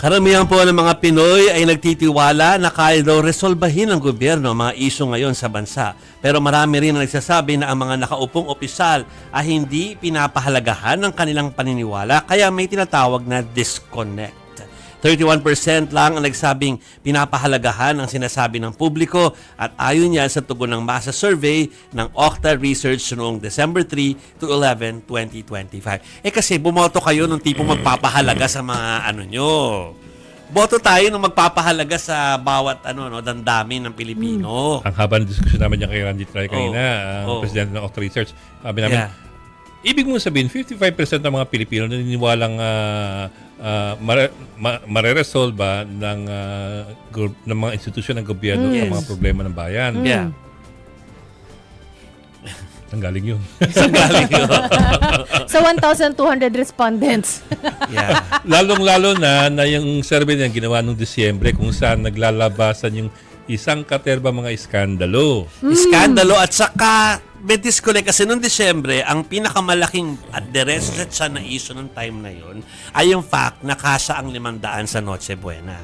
Karamihan po ng mga Pinoy ay nagtitiwala na kaya daw resolbahin ng gobyerno ang mga isyu ngayon sa bansa. Pero marami rin ang nagsasabi na ang mga nakaupong opisyal ay hindi pinapahalagahan ng kanilang paniniwala kaya may tinatawag na disconnect. 31% lang ang nagsabing pinapahalagahan ang sinasabi ng publiko at ayon yan sa tugon ng masa survey ng Okta Research noong December 3 to 11, 2025. Kasi bumoto kayo ng tipong magpapahalaga sa mga ano nyo. Boto tayo ng magpapahalaga sa bawat damdamin ng Pilipino. Ang haba ng diskusyon namin niya kay Randy Try kanina, ang presidente ng Okta Research. Sabi namin, ibig mong sabihin, 55% ng mga Pilipino naniniwalang mareresolba ng mga institusyon ng gobyerno ang mga problema ng bayan. Yeah. Ang galing yun. Ang galing yun. Sa 1,200 respondents. Yeah. Lalong-lalo na yung survey na ginawa noong Disyembre kung saan naglalabasan yung isang katerba mga iskandalo. Iskandalo at saka may disconnect kasi noong Disyembre, ang pinakamalaking at sa na issue ng time na yon ay yung fact na kasa ang 500 sa Noche Buena.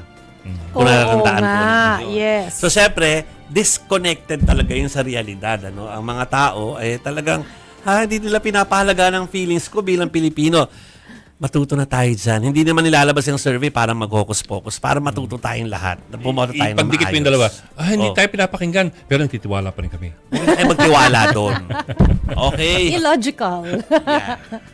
Kung natatandaan po ninyo. Yes. So, syempre, disconnected talaga yun sa realidad. Ang mga tao ay talagang, hindi nila pinapahalaga ng feelings ko bilang Pilipino. Matuto na tayo dyan. Hindi naman nilalabas yung survey para mag-hocus-pocus, para matuto tayong lahat. Bumoto tayo ng Ipagdikit mo yung dalawa. Hindi tayo pinapakinggan, pero nagtitiwala pa rin kami. Huwag tayo magtiwala doon. Okay? Illogical. Yeah.